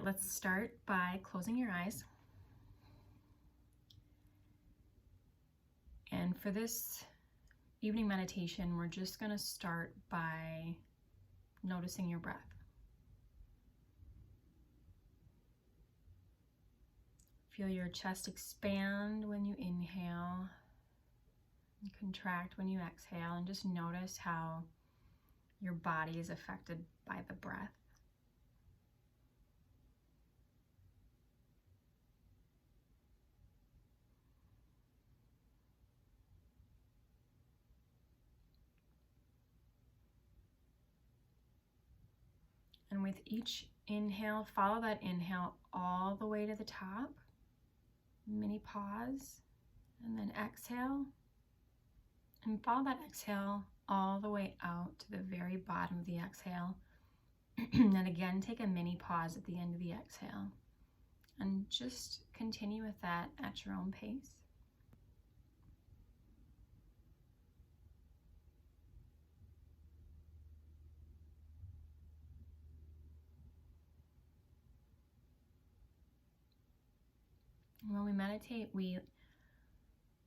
right, let's start by closing your eyes. And for this evening meditation, we're just going to start by noticing your breath. Feel your chest expand when you inhale, and contract when you exhale, and just notice how your body is affected by the breath. And with each inhale, follow that inhale all the way to the top. Mini pause, and then exhale. And follow that exhale all the way out to the very bottom of the exhale. And again, take a mini pause at the end of the exhale. And just continue with that at your own pace. When we meditate, we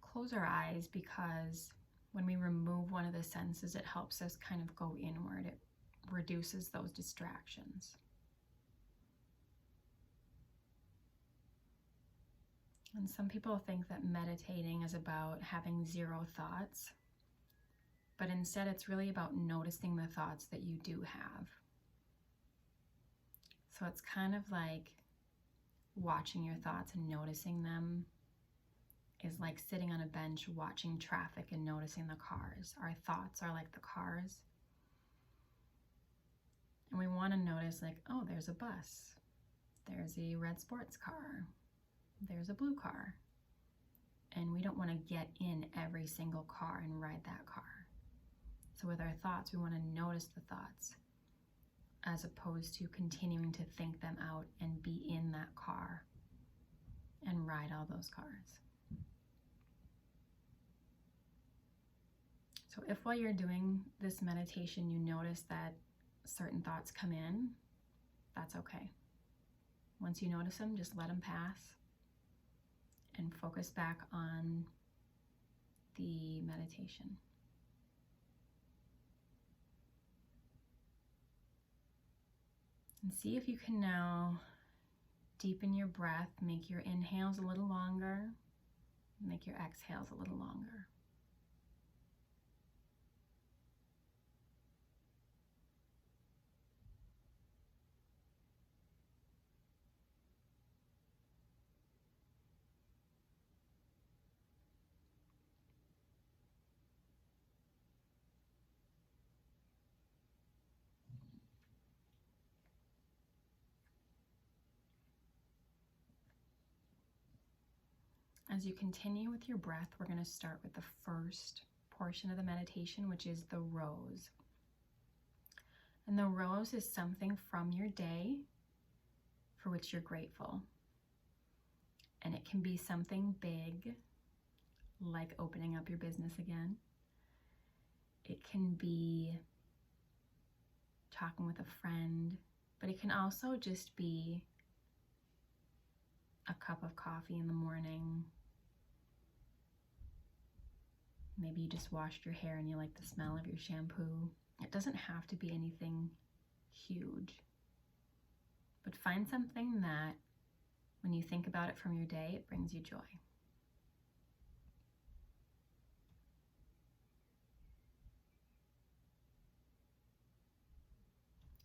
close our eyes because when we remove one of the senses, it helps us kind of go inward. It reduces those distractions. And some people think that meditating is about having zero thoughts, but instead it's really about noticing the thoughts that you do have. So it's kind of like watching your thoughts and noticing them is like sitting on a bench watching traffic and noticing the cars. Our thoughts are like the cars. And we want to notice, like, oh, there's a bus. There's a red sports car. There's a blue car. And we don't want to get in every single car and ride that car. So with our thoughts, we want to notice the thoughts as opposed to continuing to think them out and be in that car and ride all those cars. So if while you're doing this meditation, you notice that certain thoughts come in, that's okay. Once you notice them, just let them pass and focus back on the meditation. And see if you can now deepen your breath, make your inhales a little longer, make your exhales a little longer. As you continue with your breath, we're going to start with the first portion of the meditation, which is the rose. And the rose is something from your day for which you're grateful. And it can be something big, like opening up your business again. It can be talking with a friend, but it can also just be a cup of coffee in the morning. Maybe you just washed your hair and you like the smell of your shampoo. It doesn't have to be anything huge, but find something that when you think about it from your day, it brings you joy.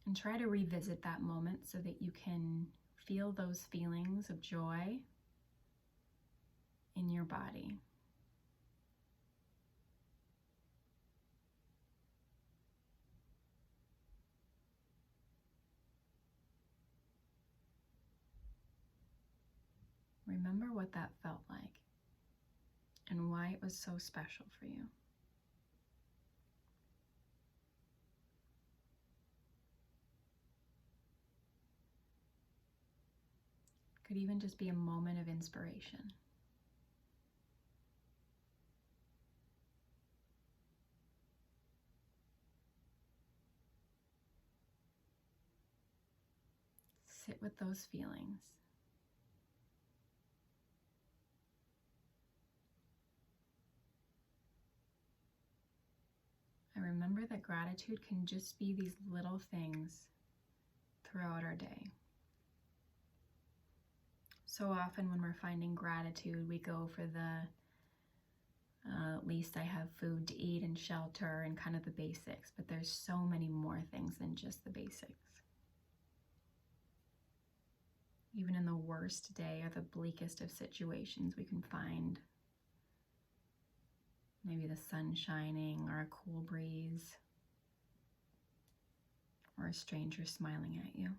And try to revisit that moment so that you can feel those feelings of joy in your body. Remember what that felt like and why it was so special for you. Could even just be a moment of inspiration. sit with those feelings. And remember that gratitude can just be these little things throughout our day. So often when we're finding gratitude, we go for the at least I have food to eat and shelter and kind of the basics, but there's so many more things than just the basics. Even in the worst day or the bleakest of situations, we can find maybe the sun shining or a cool breeze or a stranger smiling at you.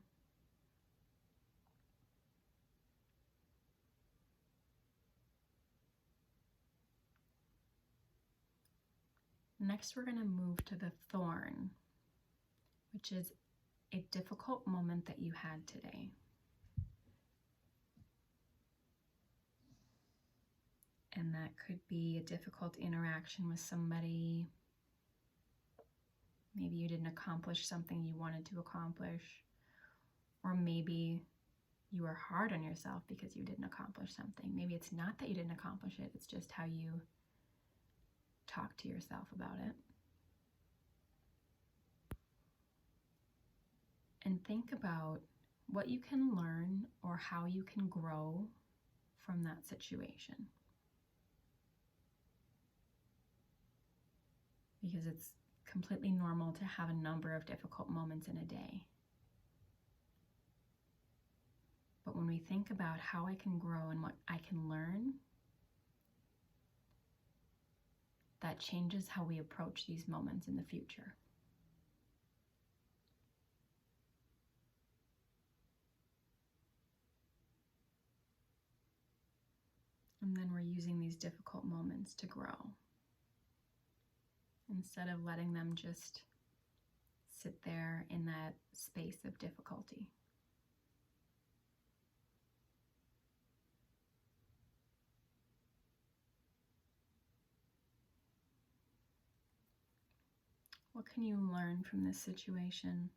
Next, we're going to move to the thorn, which is a difficult moment that you had today. And that could be a difficult interaction with somebody. Maybe you didn't accomplish something you wanted to accomplish. Or maybe you were hard on yourself because you didn't accomplish something. Maybe it's not that you didn't accomplish it, it's just how you talk to yourself about it. And think about what you can learn or how you can grow from that situation. Because it's completely normal to have a number of difficult moments in a day. But when we think about how I can grow and what I can learn, that changes how we approach these moments in the future. And then we're using these difficult moments to grow, instead of letting them just sit there in that space of difficulty. What can you learn from this situation?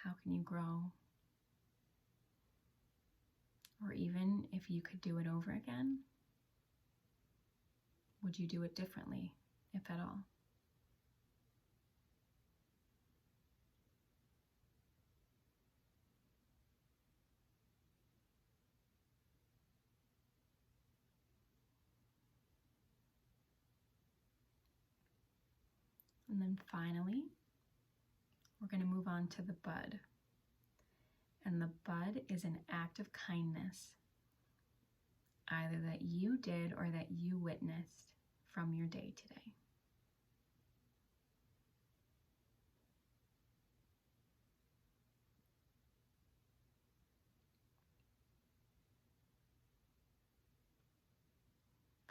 How can you grow? Or even if you could do it over again, would you do it differently, if at all? And then finally, we're going to move on to the bud. And the bud is an act of kindness, either that you did or that you witnessed from your day today.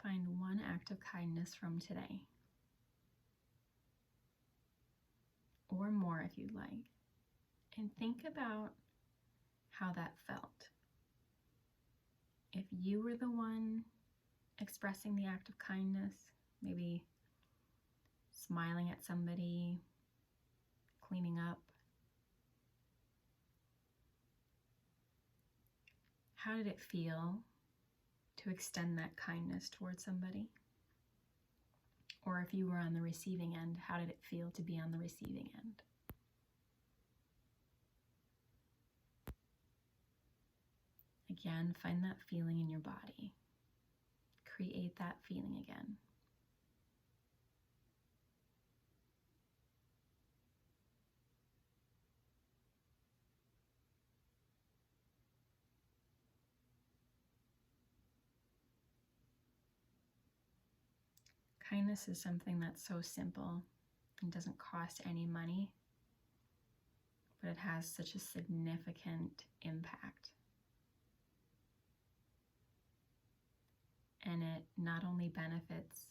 Find one act of kindness from today, or more if you'd like, and think about how that felt. If you were the one expressing the act of kindness, maybe smiling at somebody, cleaning up, how did it feel to extend that kindness towards somebody? Or if you were on the receiving end, how did it feel to be on the receiving end? Again, find that feeling in your body. Create that feeling again. Kindness is something that's so simple and doesn't cost any money, but it has such a significant impact. And it not only benefits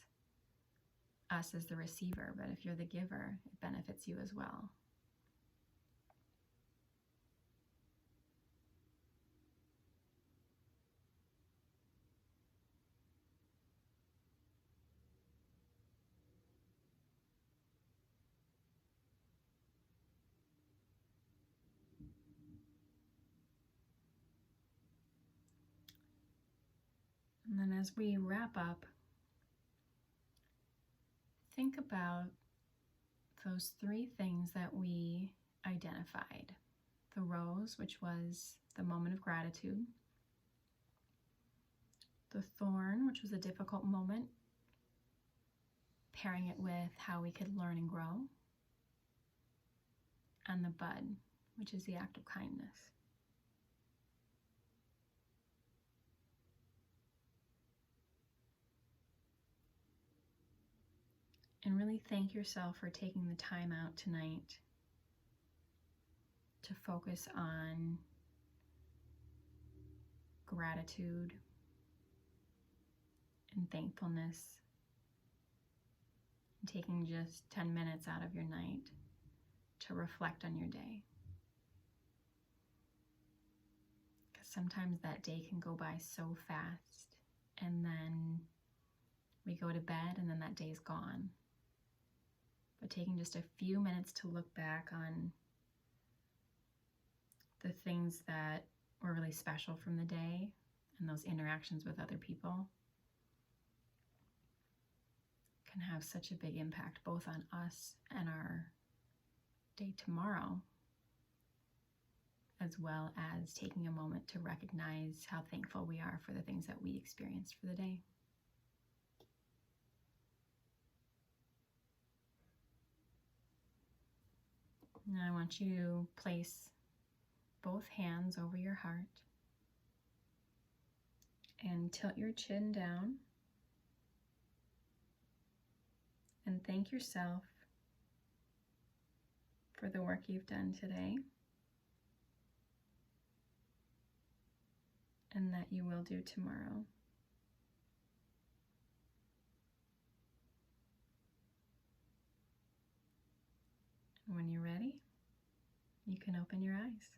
us as the receiver, but if you're the giver, it benefits you as well. as we wrap up, think about those 3 things that we identified. The rose, which was the moment of gratitude. The thorn, which was a difficult moment, pairing it with how we could learn and grow. And the bud, which is the act of kindness. And really thank yourself for taking the time out tonight to focus on gratitude and thankfulness, and taking just 10 minutes out of your night to reflect on your day. Because sometimes that day can go by so fast, and then we go to bed and then that day is gone. But taking just a few minutes to look back on the things that were really special from the day and those interactions with other people can have such a big impact both on us and our day tomorrow, as well as taking a moment to recognize how thankful we are for the things that we experienced for the day. Now I want you to place both hands over your heart and tilt your chin down and thank yourself for the work you've done today and that you will do tomorrow. And when you're ready, you can open your eyes.